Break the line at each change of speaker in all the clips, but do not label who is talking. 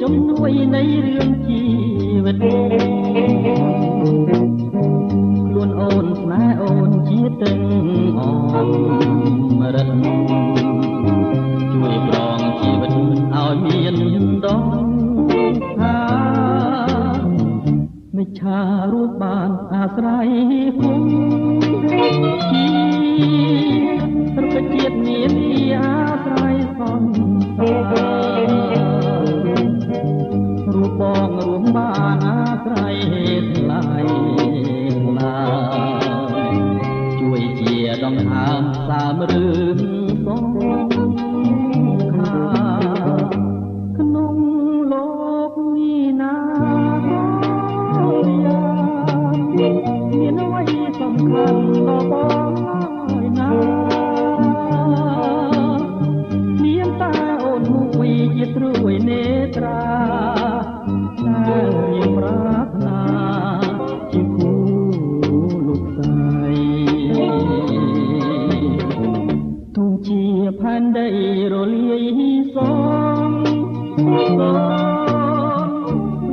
ជំនួយនៃរឿងជីវិតខ្លួនអូនស្នេហ៍អូនជាទាំងអមរិតជួយប្រងជីវិតឲ្យមានដងថាមិនឆារួចបានអាស្រ័យគុំជីរុក្ខជាតិមានអាស្រ័យសន្តារូបបងរួមបានអាស្រ័យថ្លៃណាជួយជាដង្ហើមសាមរឿងបងខាក្នុងលោកនេះណាក៏យ៉ាងមានអ្វីសំខាន់ដល់បងហើយណាមានតែអូនមួយជាត្រួយនេត្រាតែរៀងប្រាថ្នាជាគូលោកស្រីទងជាផែនដីរលាយសង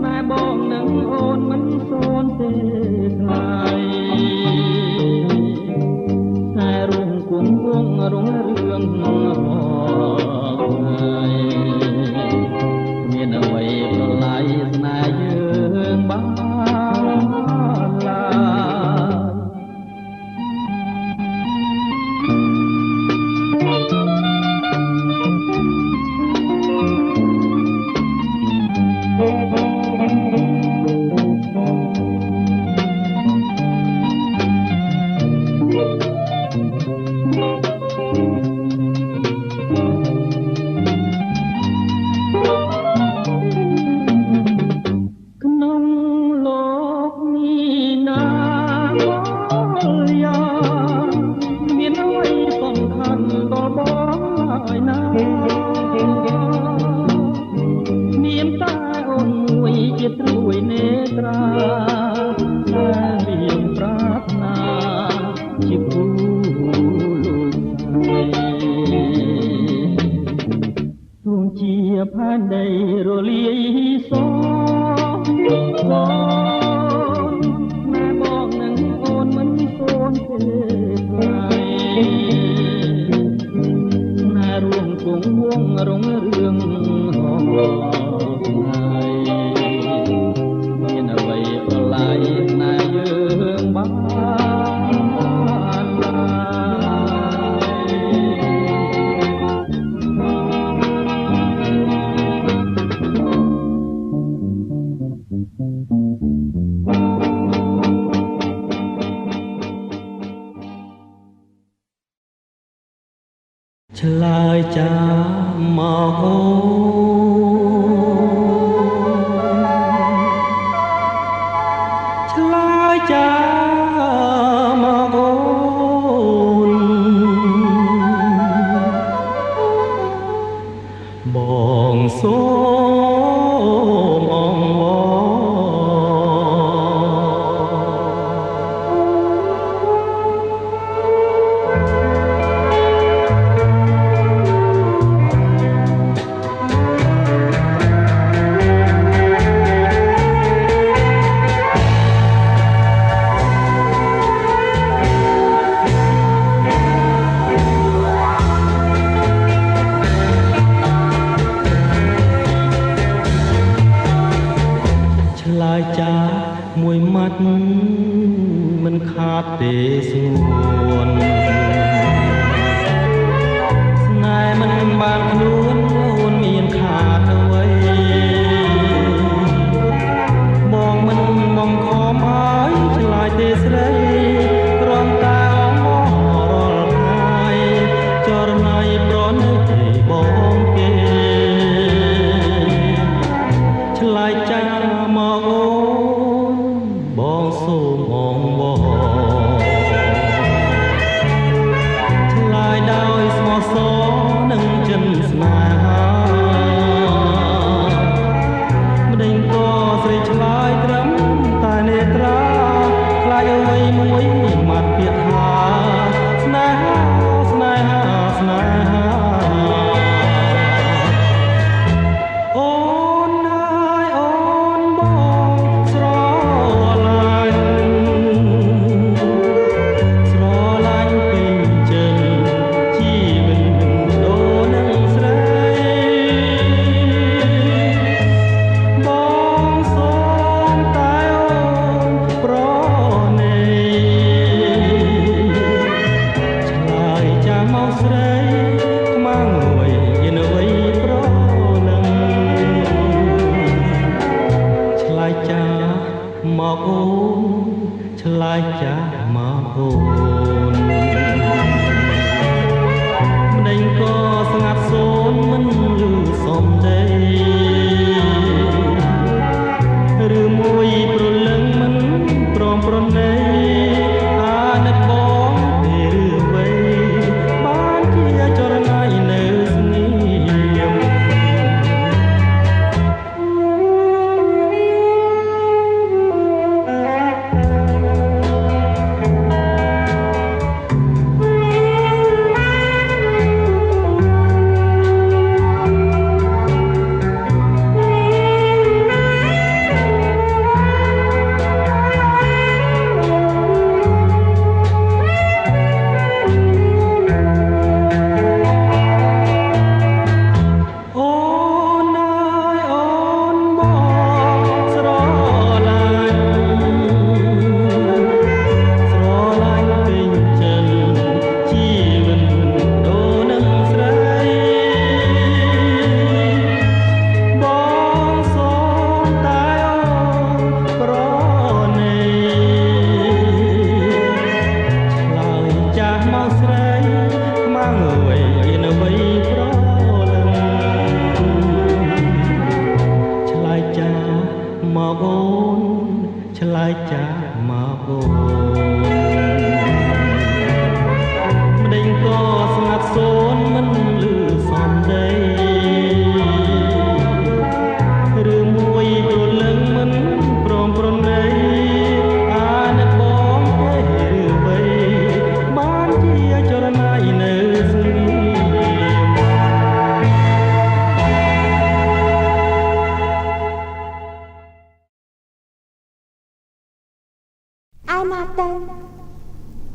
ណែបងនឹងអូនមិនសូនទេថ្លៃតែរងគង់វងរងរឿងមានអ្វីប្រឡាយស្នេហ៍យើងបានឡើឆ្លើយចាំមកអូឆ្លើយចាំមកអូបងសូមអងវមួយម៉ាត់មិនខាតទេស្ងួនស្នេហ៍មិនបានខ្លួនអូនមានខាតអ្វីបងមិនបងខំឲ្យឆ្លើយទេស្រីគ្រាន់តែអងរាល់ថ្ងៃចរណៃប្រណិតទេបងទេឆ្លើយចាស់មកអូនបងសូមអងវ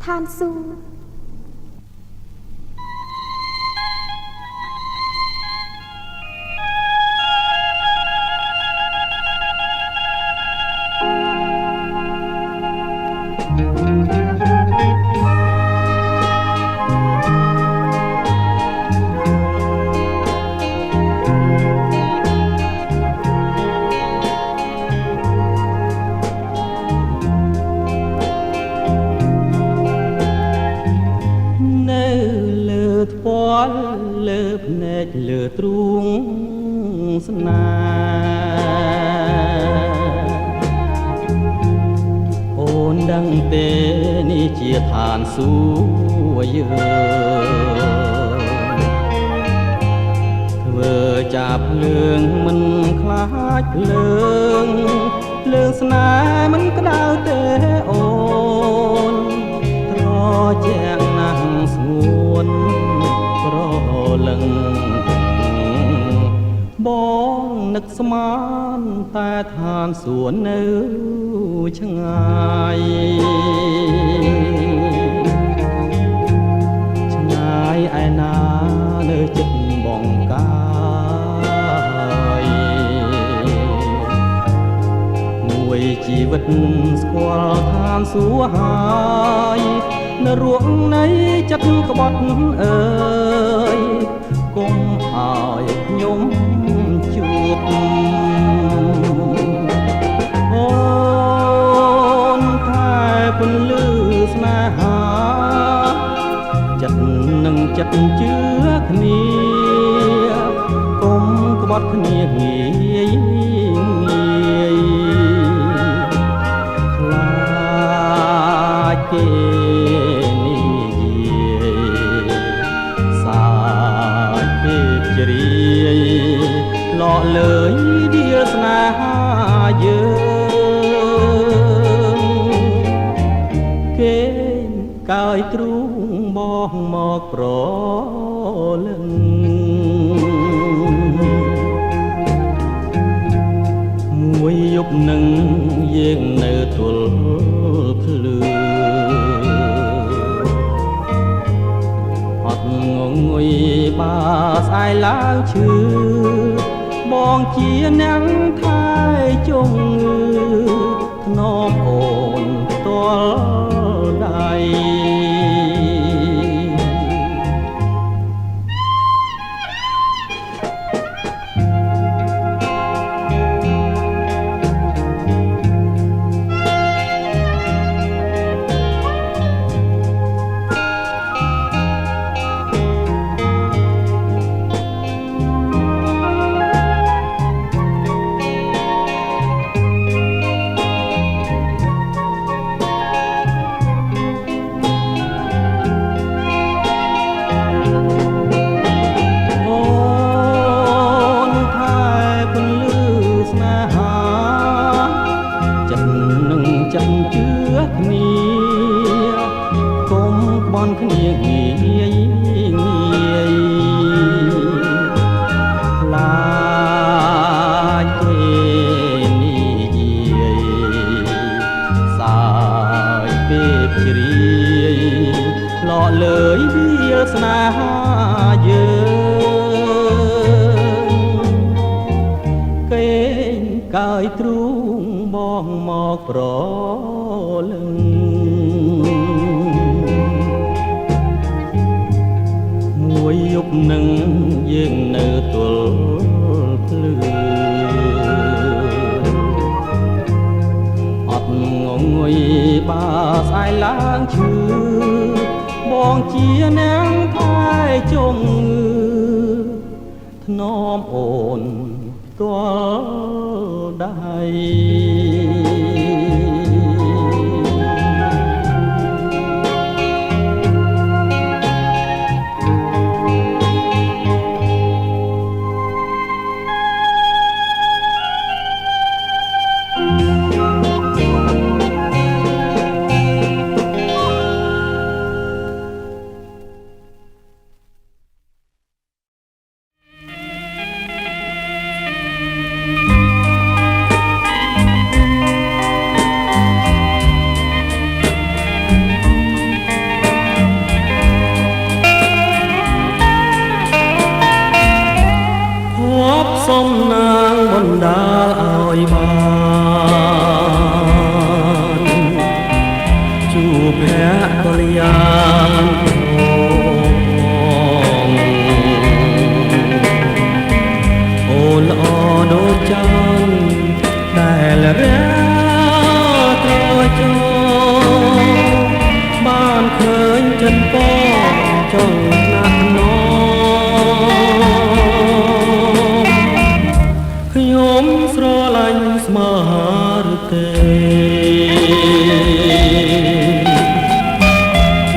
ឋានសួគ៌
លើភ្នែកលើទ្រូងស្នេហ៍អូនដឹងទេនេះជាឋានសួគ៌យើងធ្វើចាប់ភ្លើងមិនខ្លាចភ្លើងស្នេហ៍មិនក្តៅទេអូនត្រជាក់ណាស់ស្ងួនក្រលឹងបងនឹកស្មានតែឋានសួគ៌នៅឆ្ងាយឆ្ងាយឯណានៅចិត្តបងកាយមួយជីវិតស្គាល់ឋានសួគ៌ហើយនៅរួងនៃចិត្តក្បត់អើយកុំឲ្យខ្ញុំជួបអូនតែពន្លឺស្នេហាចិត្តនឹងចិត្តជឿគ្នាកុំក្បត់គ្នាងាយខ្លាចគេលក់លើយឌៀស្នេហាយើងគេកើយទ្រូងបងមកប្រលឹងមួយយប់នឹងយើងនៅទល់ភ្លឺអត់ងងុយបាស្អែកឡើងឈឺបងជាអ្នកថែជងធ្នមអូនផ្ទាល់ដៃគ្នាងាយងាយខ្លាចគេនិយាយសាយពេលជ្រាយលក់លើយវាស្នេហាយើងគេកើយទ្រូងបងមកប្រលឹងមួយយប់នឹងយើងនៅទល់ភ្លឺអត់ងងុយបាស្អែកឡើងឈឺបងជាអ្នកថែជងធ្នមអូនទាល់ដៃ
សុំនាងបណ្ដាលឲ្យបានជួបភក្តរិយាអូនល្អដូចចានដែលរាត្រចោបានឃើញចិនពចង់ណាស់ណខ្ញុំស្រឡាញ់ស្មារតី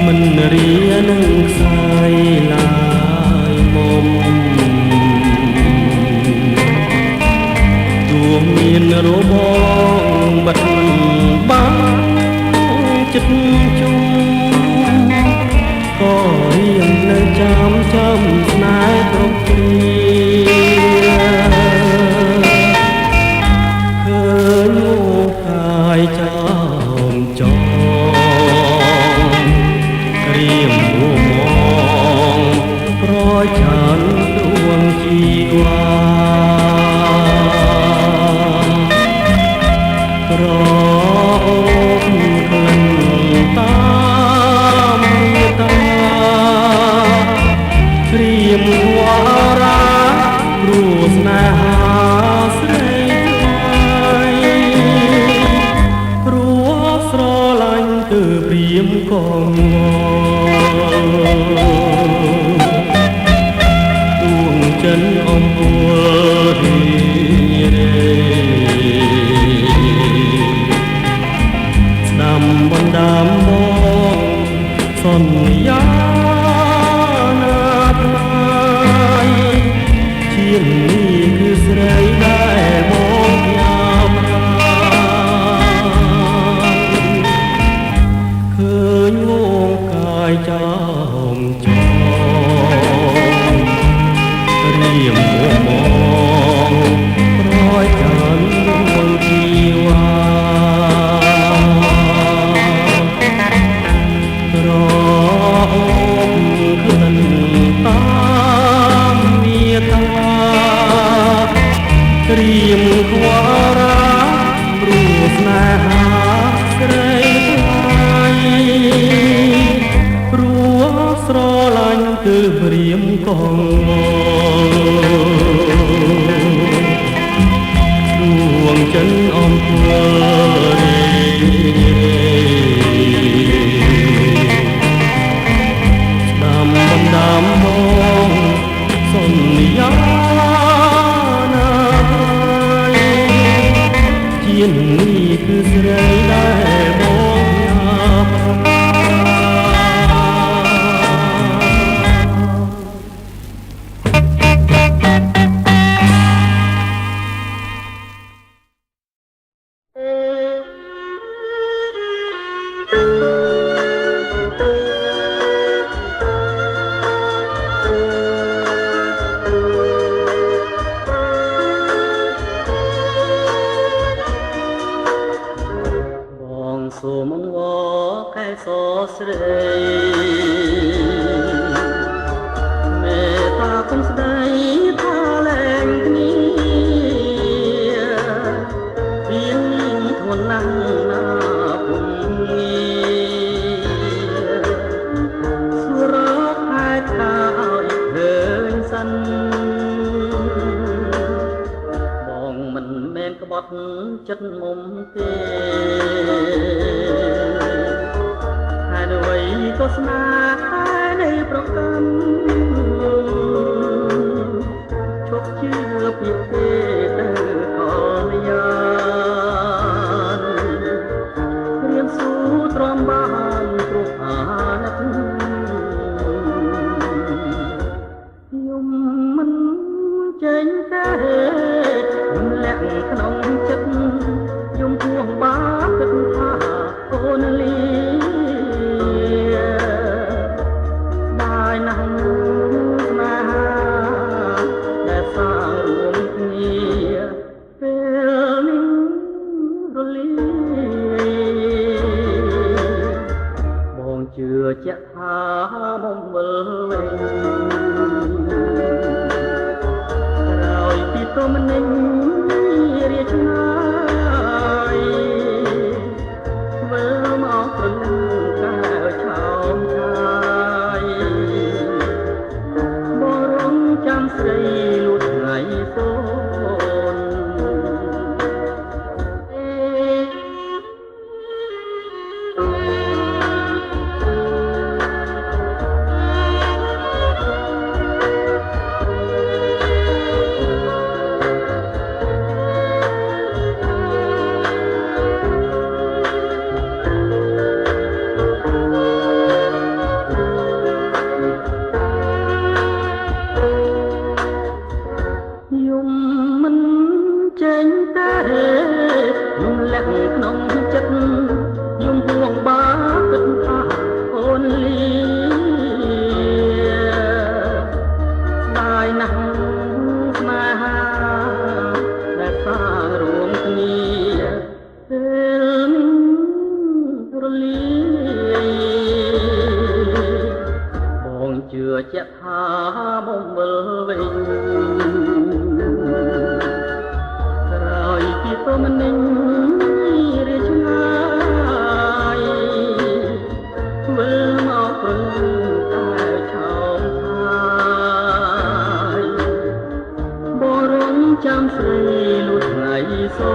មិនរៀនឹងខ្សែឡាយមុំទួមានរបងបាត់បានចិត្តជុំក៏រៀងនៅចាំស្នេហ៍គ្រប់គ្រាឃើញមកកាយចំចងរៀមរួមងប្រចានដួងជីវ៉ាប្រអូបក្លិនតាមមេត្តាព្រៀមវ៉ារាព្រោះស្នេហាស្រីព្រោះស្រឡាញ់គឺព្រៀមកងដួងចិនអំពូលស្ដាំបណ្ដាំបងសន្យាណាថ្លៃជាងនេះគឺស្រីដែលបងយ៉ាងឃើញវងកាយចំចងរៀមមកប្រចានដួងជីវ៉ាប្រអូបក្លិនតាមមេត្តាត្រៀមខ្វល់រាព្រោះស្នេហាស្រីព្រោះស្រឡាញ់គឺព្រៀមកងដួងចិនអំពើស្ដាំបណ្ដាំបងសន្យាណាជានេះគឺស្រីដែលបងសូមងកែសស្រីមេត្តាគុំស្ដីថាលែងគ្នាពីនេះធ្ងន់ណាស់ណាពុំងាសួររកហេតុថាឲ្យឃើញសិនបងមិនមែនក្បត់ចិត្តមុំទេអ្វីក៏ស្នេហានៃប្រកាន់ឈប់ជឿពីទេទៅក៏យ៉ាងរៀនស៊ូទ្រាំបានគ្រប់អាណិតខ្ញុំមិនចេញតែខ្ញុំលាក់ក្នុងចិត្តខ្ញុំពោះបាបគិតថាអូនលីជាក់ថាមកវិលវិញក្រោយពី
ទុំនិញរាជណាយធ្វើមកព្រលឹងកែវឆោមឆាយបរមចាំស្រីលួចថ្ងៃសូនក្នុងចិត្តយំហួងបាគិតថាអូនលីស្ដាយណាស់ស្នេហាដែលសាងរួមគ្នាពេលរលាយបងជឿជាក់ថាមកវិលវិញក្រោយពីទុំនិញចាំស្រីលួចថ្ងៃសូ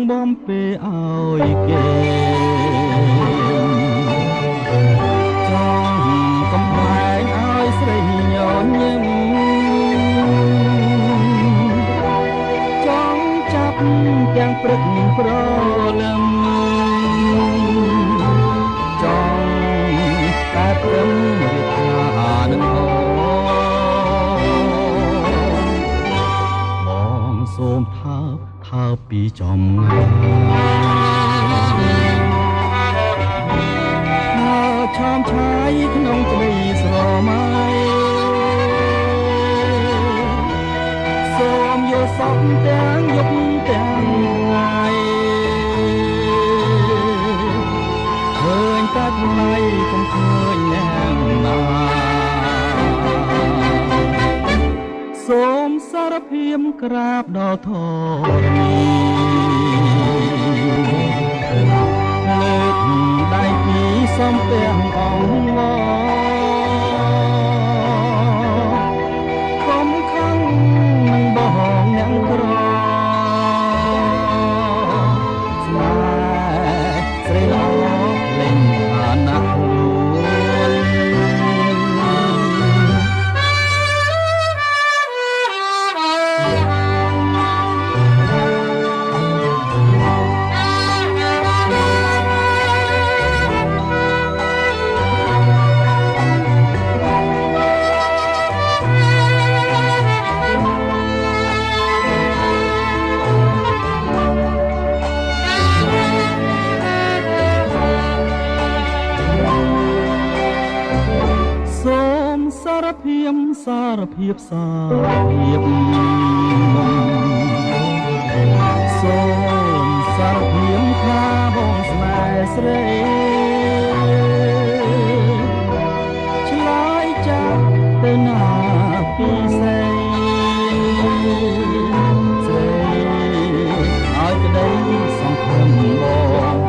បំពេឲ្យគេចង់កំប្លែងឲ្យស្រីញញឹមចង់ចាប់ទាំងព្រឹកព្រលឹមចង់តែព្រមរៀបថានឹងបងសូមថាពីចំឆោមឆាយក្នុងក្តីស្រមៃសូមយកសពទាំងយប់ទាំងថ្ងៃឃើញតែថ្លៃកុំឃើញអ្នកណាសូមសារភាពក្រាបដល់ធរណីលើកដៃពីសំទាំងអង្គកុំខឹងនឹងបងអ្នកក្រស្នេហ៍ស្រីល្អលេងអាណត្តិសារភាពសូមសារភាពថាបងស្នេហ៍ស្រីឆ្លើយចាប់ទៅណាពីស្រីស្រីឲ្យក្តីសង្ឃឹមបង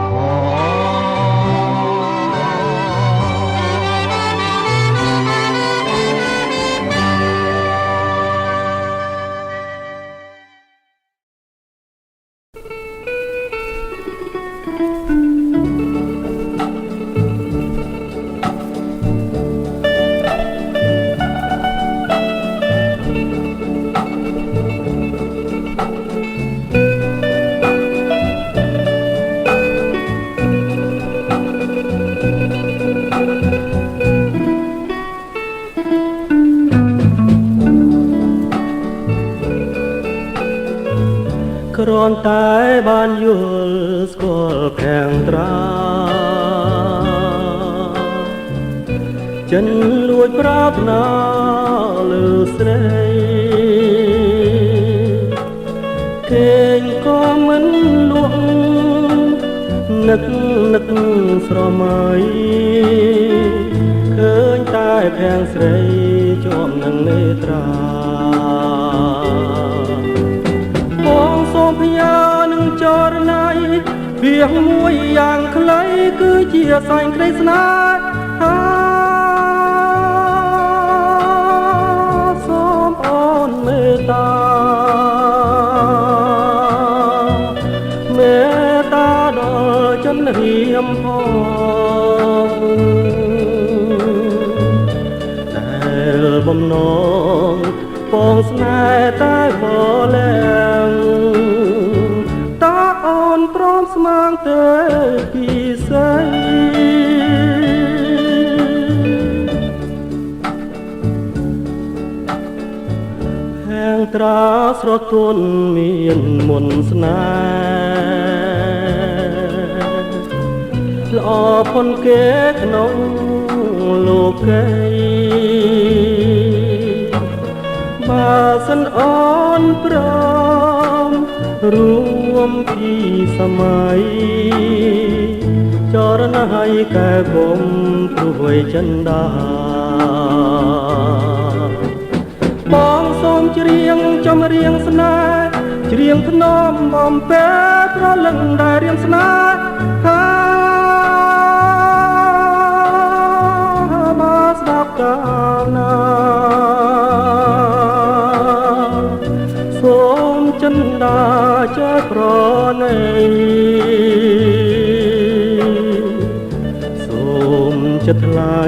គ្រាន់តែបានយល់ស្គាល់ខាងត្រាចិនលួចប្រាថ្នាលើស្រីគេងក៏មិនលក់នឹកស្រមៃឃើញតែខាងស្រីជាប់នឹងនេត្រាបងសូមផ្ញើនឹងចរណៃវាមួយយ៉ាងខ្លីគឺជាសែងក្តីស្នេហាសូមអូនមេត្តាមេត្តាដល់ចិនរៀមផងដែលបំណងបងស្នេហ៍តែបលែងតើអូនព្រមស្មានទេពីស្អីហាងត្រាស្រទន់មានមន្តស្នេហ៍ល្អផុនគេក្នុងលោកីបើសិនអូនព្រមរួមពីសម័យចរណៃកែគុំព្រួយចិនដាបងសូមច្រៀងចម្រៀងស្នេហ៍ច្រៀងធ្នមបំពេប្រលឹងដែលរៀងស្នេហាមកស្ដាប់កាលណាសូមចិនដាចេះប្រណីសូមចិត្តថ្លៃ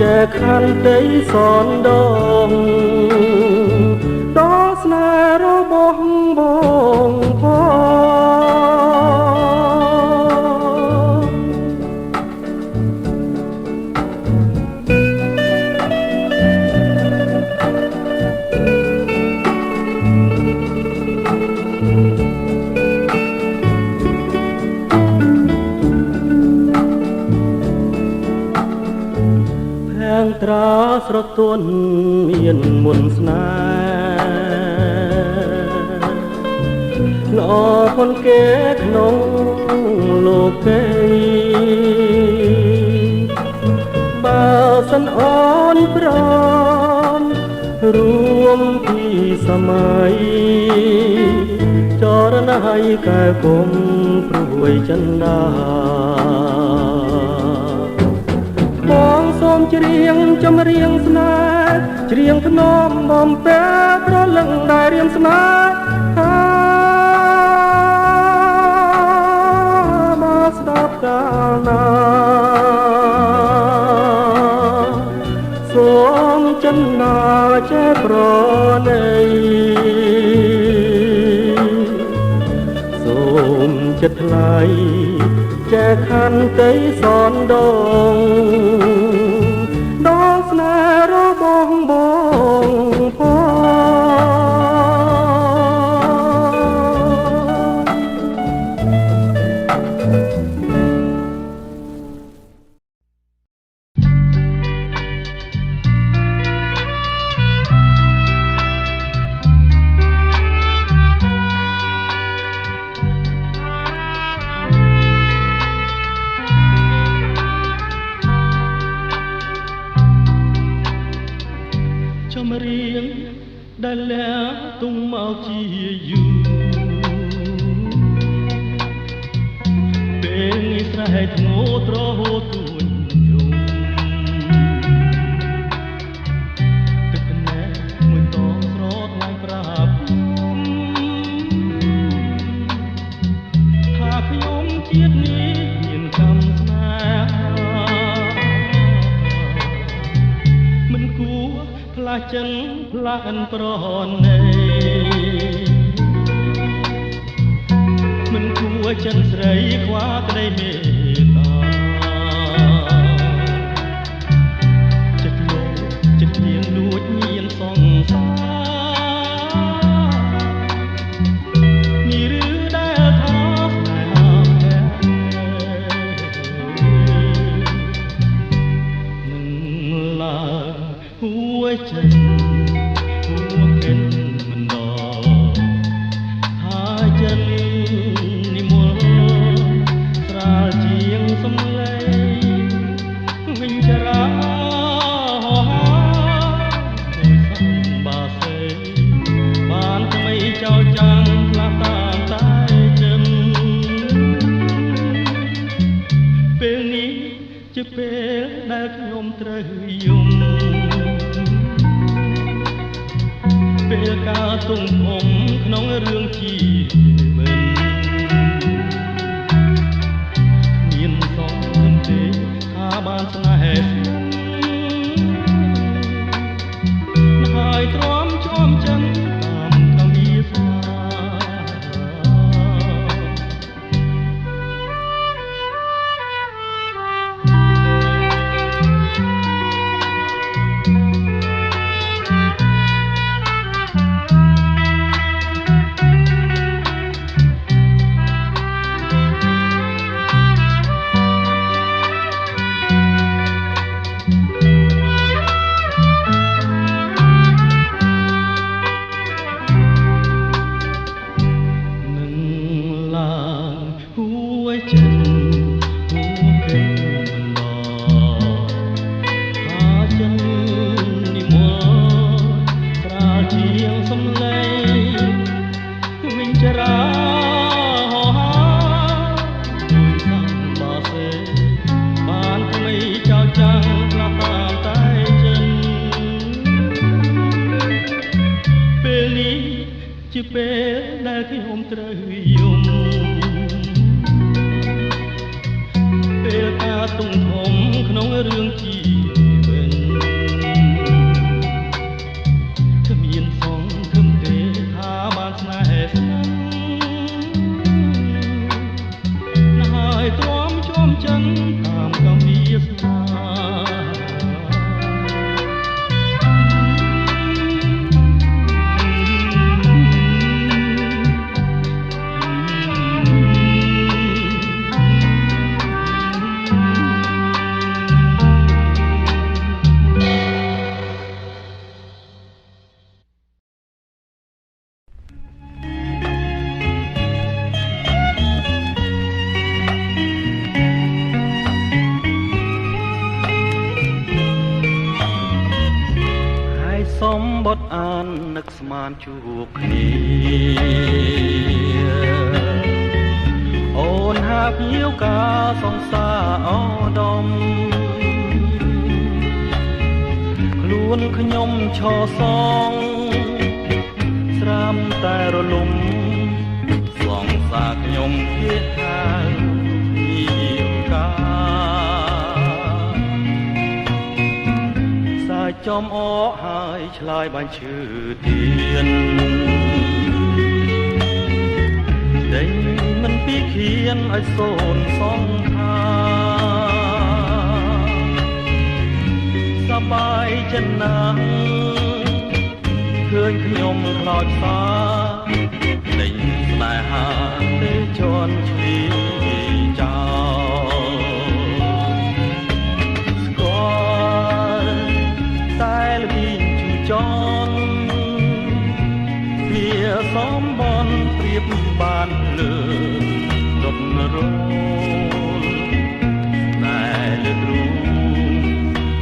ចែកខន្តីសនដងដល់ស្នេហ៍របស់បងត្រាស្រទន់មានមន្តស្នេហ៍ល្អផុនគេក្នុងលោកីបើសិនអូនព្រមរួមពីសម័យចរណៃកែគុំព្រួយចិនដាបងសូមច្រៀងចម្រៀងស្នេហ៍ច្រៀងធ្នមបំពេប្រលឹងដែលរៀមស្នេហាមកស្ដាប់កាលណាសូមចិនដាចេះប្រណីសូមចិត្តថ្លៃចែកខន្តីសនដងដល់ស្នេហ៍របស់បងចម្រៀងដែលលាទុំមកជាយូរពេលនេះស្រែកងោត្រហូតទួញយំទឹកណែមួយតងស្រោតឡើងប្រាប់ថាខ្ញុំជាតិនេះមានកម្មស្នេហាមិនគួរផ្លាស់ចិនផ្លាស់ប្រណីមិនគួរចិនស្រីខ្វះក្តីមេត្តាចិត្តលោកចិត្តលៀងលួចញៀនសងសាញ ចិនហួកិនមិនដល់ហើយចិននិមលស្រាលជាងសំឡេងវិញចរាហោហាដោយសំបាសេបានថ្មីចោលចាំងផ្លាស់តាមតែចិនពេលនេះជាពេលដែលខ្ញុំត្រូវយំពេលការទុំធំក្នុងរឿងជីវិតមានសងគំទេថាបានស្នេហ៍ហើយទ្រាំជាប់ចិនតាមកាមីស្នាជាពេលដែលខ្ញុំត្រូវយំពេលការទុំធំក្នុងរឿងជីវិតគ្មានសងគំទេថាបានស្នេហ៍ស្នាហើយទ្រាំជាប់ចិនតាមកាមីស្នាសំបុតអាននឹកស្មានជួបគ្នាអូនហាប់ញៀវការសង្សារអូដុំខ្លួនខ្ញុំឈរសងស្រាំតែរលំសង្សារខ្ញុំជាហាញៀវការចំអកហើយឆ្លើយបាញ់ឈឺទៀនដេញមិនពីខៀនឲ្យសូនសងខាសបាយចិនណាស់ឃើញខ្ញុំខ្លោចសាដេញស្នេហាទេជន់ឈីចោចនវាសំបនព្រៀបបានលើដុតរលតែលើទ្រូង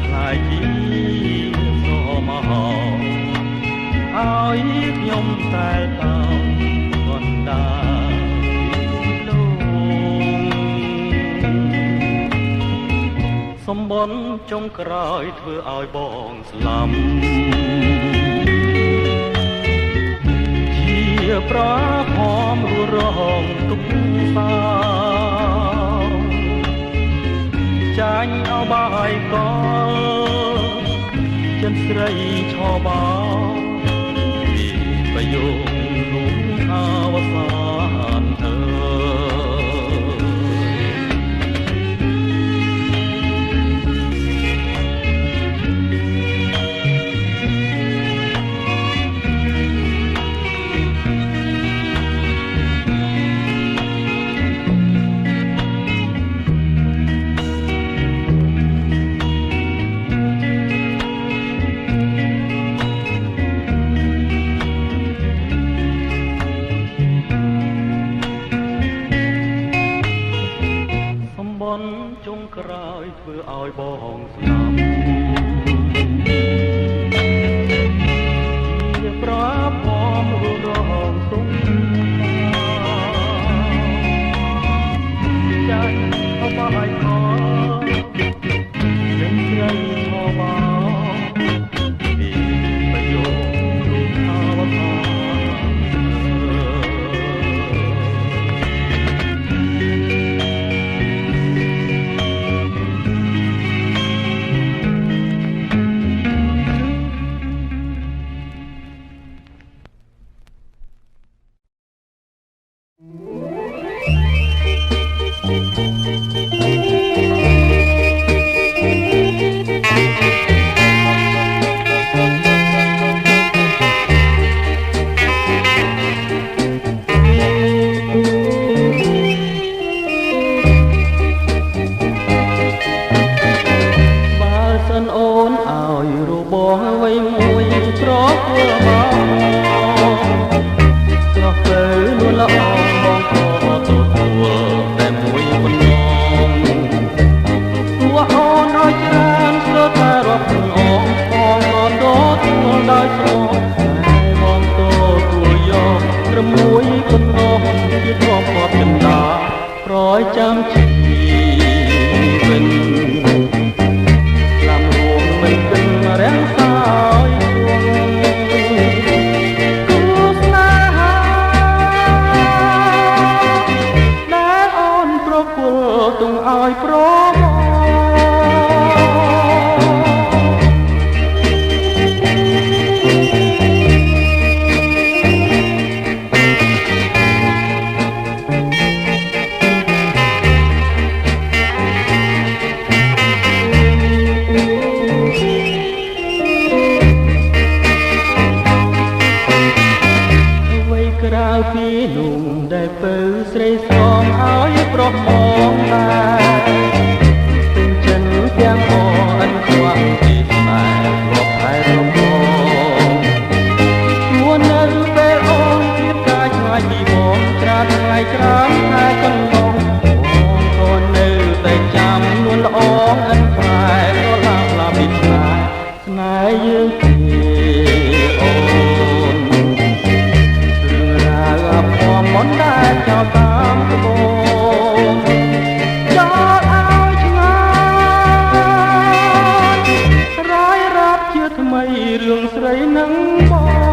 ខ្លាយជាសមហោឲ្យខ្ញុំតែតោកណ្ដាលសំបនចុងក្រោយធ្វើឲ្យបងស្លាប់ជាប្រផមរងទុកសាចាញ់អោបាយកលចិនស្រីឆោបោពីប្រយោគលោកអវសានអើ ធ្វើឲ្យបងស្ដាប់ជាប្រាប់ផងរួចរងសុំចាញ់អបឲ្យខនឹងជ្រៃឈរមកពីប្រយោគរូបអវតារចាំជីវិតlàm ruộng mình kinh rén sao cố xa đã ôn pro của tung ai proពីនោះដែលពើស្រីស្រងឲ្យប្រុសមកដែរពេញចិនទាំងអអិនខ្វះទីស្នេហ៍រាប់ខែរំលងជួននៅពេលអូនទៀតកាយឆ្ងាយពីបងច្រើនថ្ងៃច្រើនខែកន្លងបងក៏នៅតែចាំនួនល្អអិនខ្លែក៏ឡាប់ឡាប់ពីស្នេហ៍យើងទេអូនមនដែលចោលតាមក្បូរចោលឲ្យឆ្ងាយរាយរាប់ជាថ្មីរឿងស្រីនឹងបង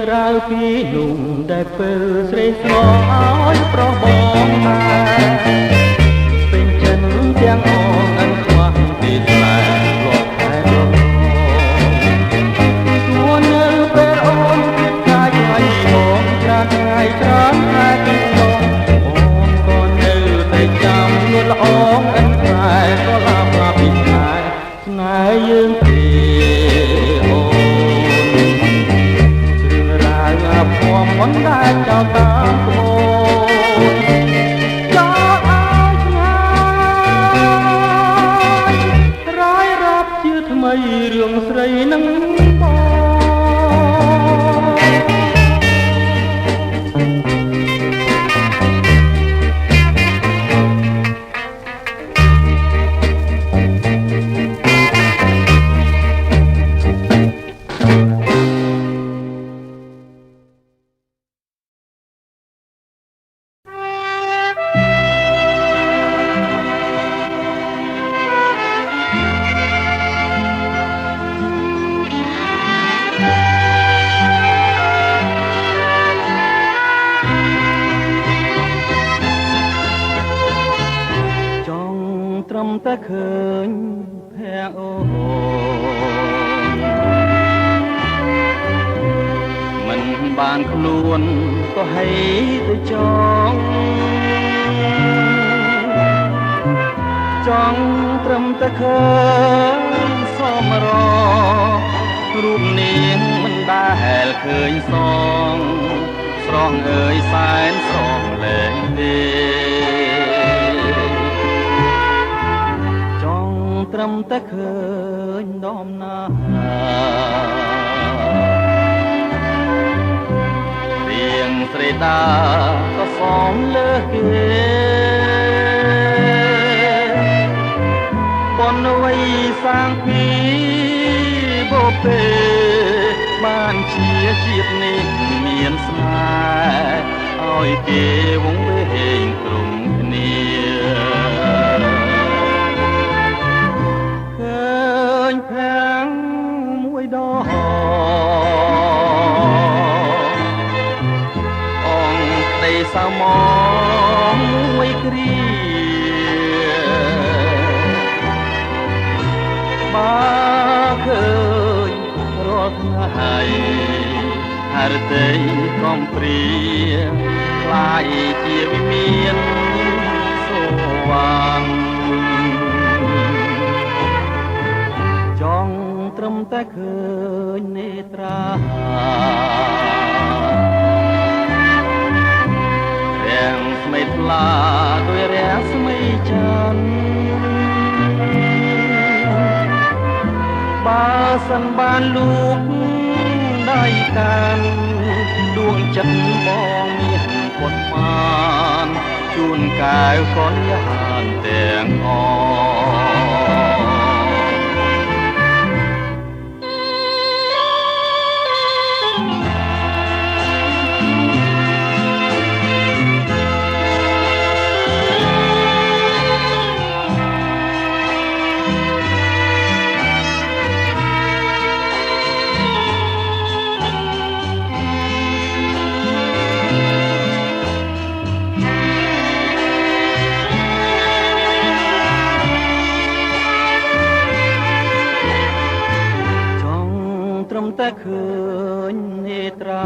ក្រៅពីនោះដែលពើស្រីស្រងឲ្យប្រុសបងដែរពេញចិនទាំងអងអិនខ្វះពីស្នេហ៍រាប់ខែរំលងជួននៅពេលអូនទៀតកាយឆ្ងាយបងច្រើនថ្ងៃច្រើនខែកន្លងអូនក៏នៅតែចាំនួនល្អអិនខ្លែក៏ឡាប់ឡាប់ពីស្នេហ៍យើងទេអូភ័ព្វមិនដែលចោលតាមក្បូរចោលឲ្យឆ្ងាយរាយរាប់ជាថ្មីរឿងស្រីនឹងបងត្រឹមតែឃើញភ័ក្រអូនមិនបានខ្លួនក៏ហីទៅចង់ត្រឹមតែឃើញសមររូបនាងមិន
ដែលឃើញសងស្រស់អើយសែនស្រស់លែងទេចង់ត្រឹមតែឃើញដំណារៀងស្រីតាក៏សំលើគេបនវ័យសាងពីបូពេបានជាជាតិនេះមានស្នេហ៍ឲ្យគេវង្វេងក្រុមគ្នាឃើញភាំងមួយដងអង្គក្តីសៅមងមួយគ្រាបើឃើញរាល់ថ្ងៃហឫទ័យកំព្រាខ្លាយជាវិមានសូវណ្ណចង់ត្រឹមតែឃើញនេត្រារាំងស្មីថ្លាដោយរាំងស្មីច័ន្ទបើសិនបានលូកដៃកាន់ដួងចិត្តបងមានពុតបានជូនកែវកនយានទាំងអត្រឹមតែឃើញនេត្រា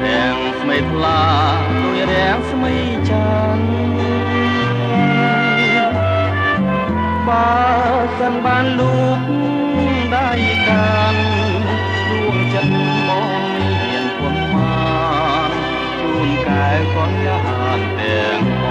រាំងស្មីថ្លាដោយរាំងស្មីច័ន្ទបើសិនបានលូកដៃកាន់ដួងចិត្តបងមានពុនបានជូនកែវកនយានទាំងអ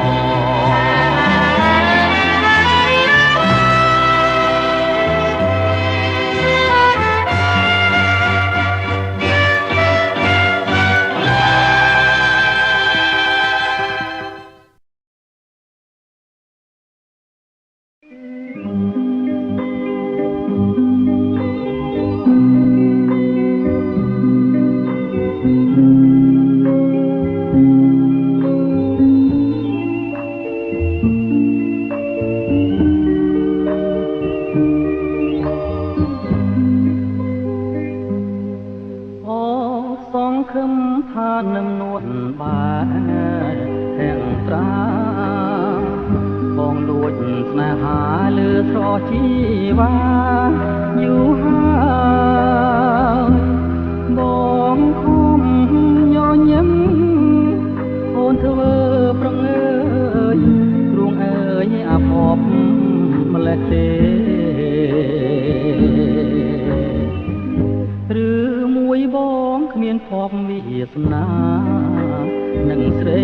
ខឹមថានឹងនួនបានទាំងត្រាបងលួចស្នេហាលើស្រជីវ៉ាយូរហើយបងខំញញឹមអូនធ្វើប្រងើយគ្រួងអើយអាភពម្លេះទេឬមួយបងគ្មានភពវាសនានឹងស្រី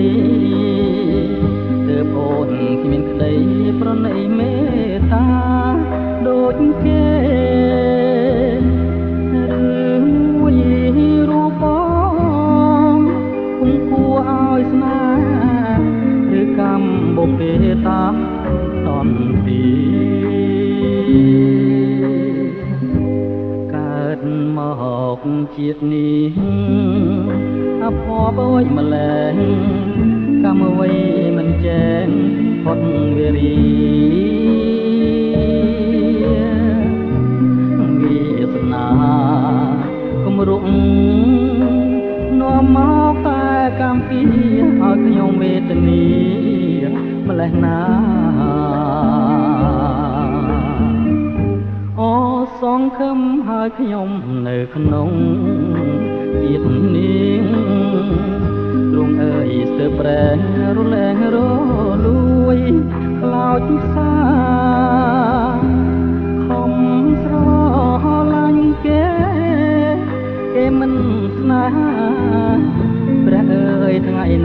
ទើបអូនគ្មានក្តីប្រណីមេត្តាដូចគេឬមួយរូបបងគង់គួរឲ្យស្នេហ៍ឬកម្មបុពេតាមតនទីកើតមកជាតិនេះអភ័ព្វអើយម្លែងកម្មអ្វីមិនចែងផុតវេរីវាសនាគំរុកនាំមកតែកម្មពីឲ្យខ្ញុំវេទនីម្លេះណាអូសងខឹមហើយខ្ញុំនៅក្នុងជាតិនេះទ្រង់អើយស្ទើរប្រែរលែងរលួយខ្លោចផ្សាខំ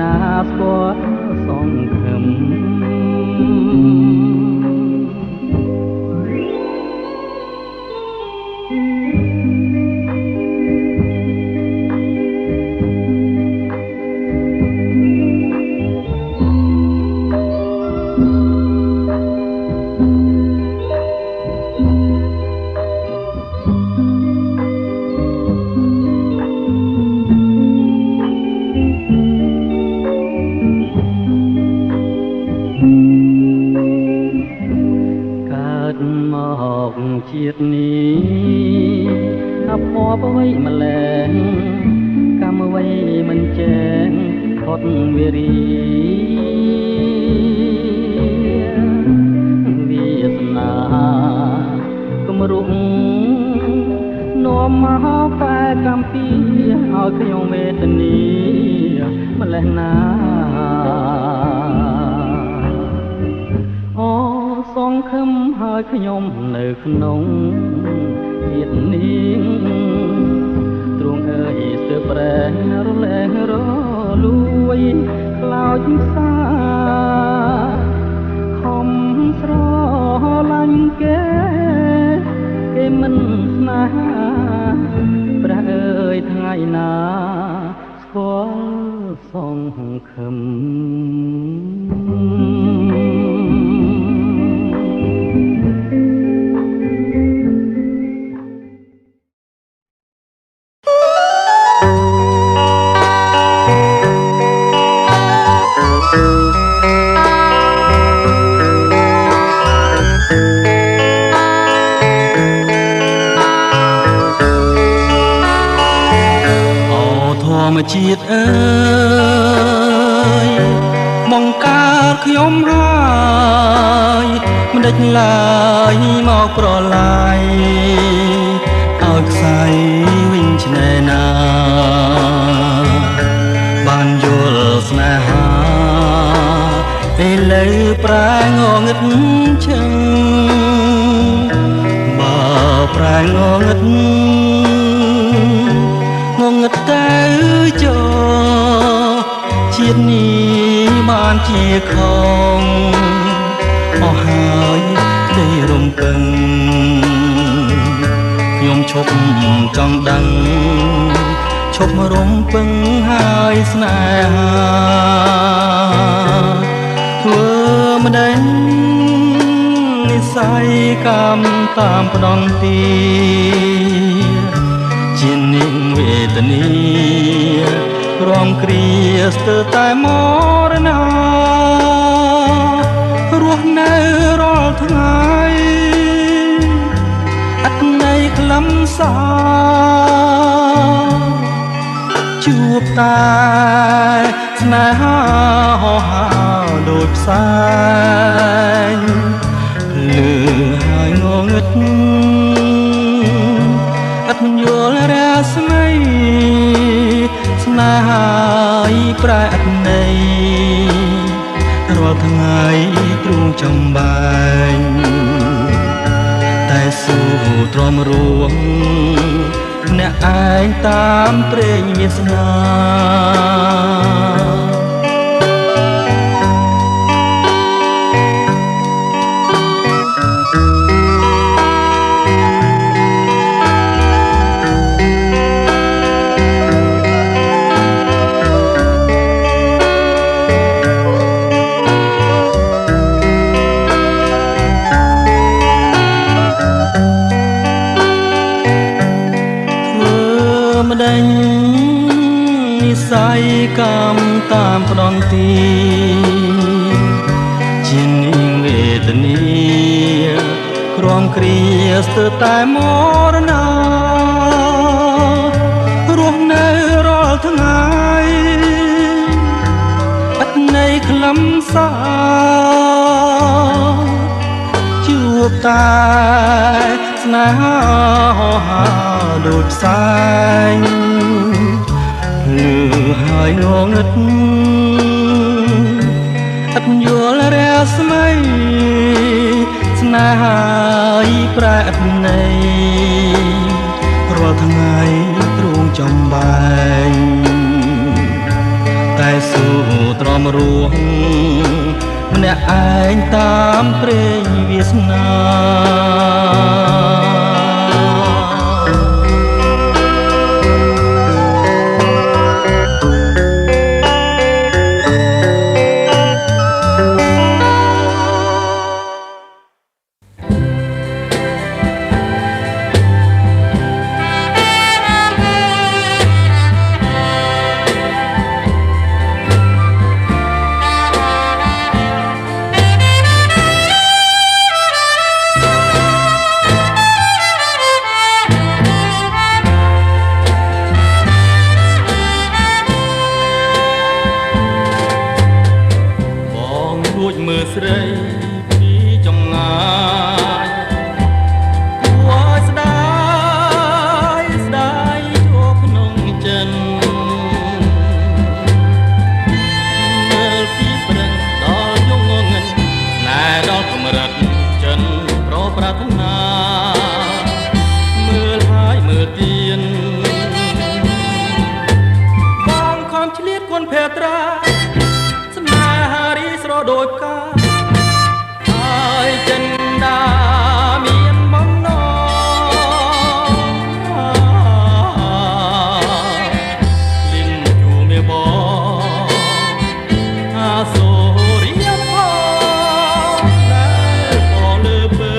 ណាស្គាល់សង្ឃឹមជាតិនេះអភ័ព្វអ្វីម្ល៉េះកម្មអ្វីមិនចេះផុតវារីវាសនាគំរុំនាំមកតែកម្មពីឲ្យខ្ញុំវេទនាម្ល៉េះណាសង្ឃឹមហើយខ្ញុំនៅក្នុងជាតិនេះទ្រង់អើយស្ទើរប្រែរលែងរលួយខ្លោចសាខំស្រឡាញ់គេមិនស្នេហាព្រះអើយថ្ងៃណាស្គាល់សង្ឃឹមជាតិអើយមកកើតខ្ញុំហើយមិនដេចឡើយមកប្រឡាយឲ្យខ្សែវិញឆ្នេរណាបានយល់ស្នេហាឥឡូវប្រែងងឹតឈឹងបើប្រែងងឹតទៅចោជាតិនេះបានជាខំអស់ហើយได้រំពឹងខ្ញុំឈប់ចង់ដឹងឈប់រំពឹងហើយស្នេហាធ្វើមិនដឹងនិស័យកម្មតាមផ្ដន់ទីជានាងវេទនារំគ្រាស្ទើរតែមរណារស់នៅរាល់ថ្ងៃអត់ន័យខ្លឹមសារជួបតែស្នេហាហោហាដូចផ្សែងលឺហើយងងឹតអត់យល់រាស្មីស្នេហាប្រែអត់ន័យរាល់ថ្ងៃទ្រូងចំបែងតែស៊ូទ្រាំរួងអ្នកឯងតាមព្រេងវាសនានិស័យកម្មតាមផ្ដន់ទីជានាងវេទនាក្រំគ្រាស្ទើរតែមរណារស់នៅរាល់ថ្ងៃអត់ន័យខ្លឹមសារជួបតែស្នេហាហោហាដូចផ្សែងលឺហើយងងឹតអត់យល់រាស្មីស្នេហាប្រែអត់ន័យរាល់ថ្ងៃទ្រូងចំបែងតែ
តែស៊ូទ្រាំរួងម្នាក់ឯងតាមព្រេងវាសនាមើលស្រីពីចម្ងាយគួរឲ្យស្ដាយស្ដាយជាប់ក្នុងចិត្តមើលពីប្រឹងដល់យងងឹងណែដល់កម្រិតចិនប្រប្រាថ្នាមើលហើយមើលទៀតបងខំឆ្លៀតគុណភេត្រាស្នេហារីស្រដូចផ្កាហើយចិនដាមានបំណងលិនជួមេបងអាសូរិយផងដែលបងលើពើ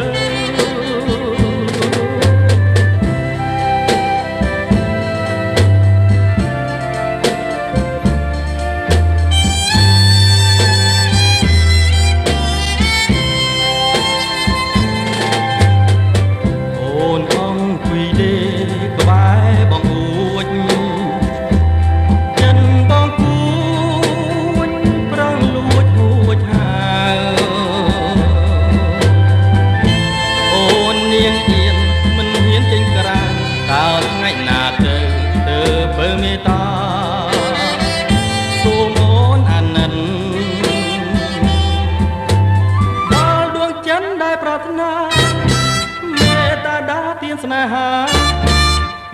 ស្នេហា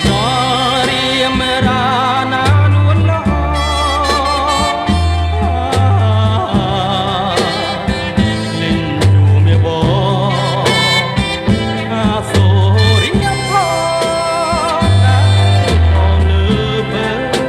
ដល់រៀមរាណានួនល្អលិនជួមេបងអាសូរិយផងដែលផងលើពើ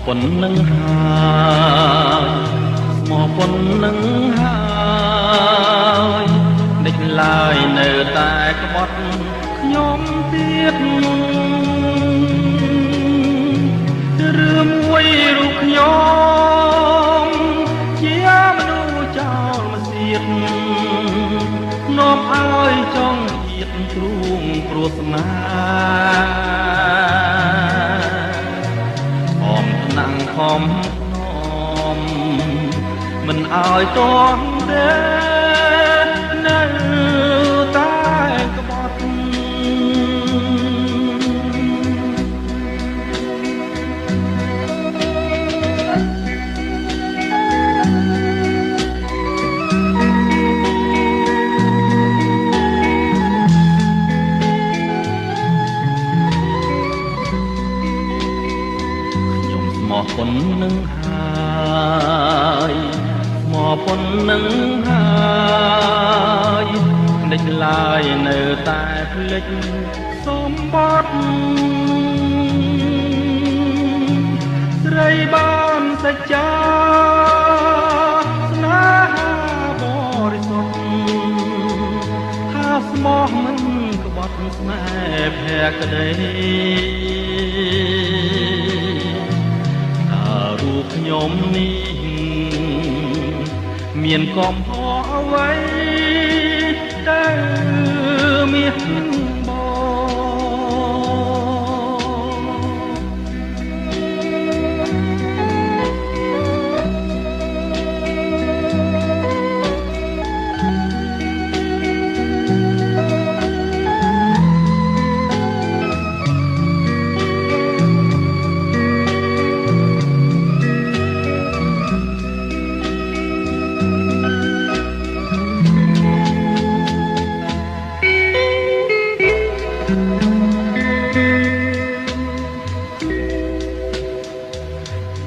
ប៉ុណ្ណឹងហើយមកប៉ុណ្ណឹងហើយដេចឡើយនៅតែក្បត់ខ្ញុំទៀតរឿងមួយរូបខ្ញុំជាមនុស្សចោលមកទៀតនាំឲ្យចង់ទៀតទ្រូងព្រោះស្នាខំមិនឲ្យតន់ទេនៅតែក្បត់មកប៉ុណ្ណឹងហើយមកប៉ុណ្ណឹងហើយដេចឡើយនៅតែភ្លេចសម្បត្តិស្រីបានសច្ចាស្នេហាបរិសុទ្ធថាស្មោះមិនក្បត់ស្នេហ៍ភក្តី ខ្ញុំនេះមានកំហុសអ្វីដែលមានបង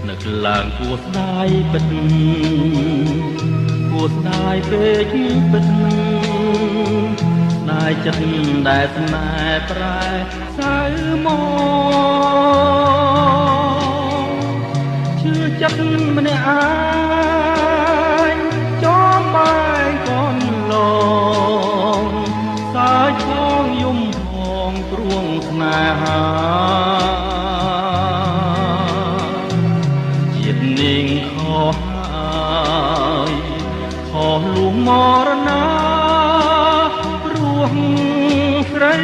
នឹកឡើងគួរស្ដាយពិតគួរស្ដាយពេកពិតស្ដាយចិត្តដែលស្នេហ៍ប្រែសៅមកជឿចិត្តម្នាក់ឯងចំបែកកូនឡងសាយផងយំផងព្រួងស្នេហានាងខុសហើយខុសលួងមរណាព្រោះស្រី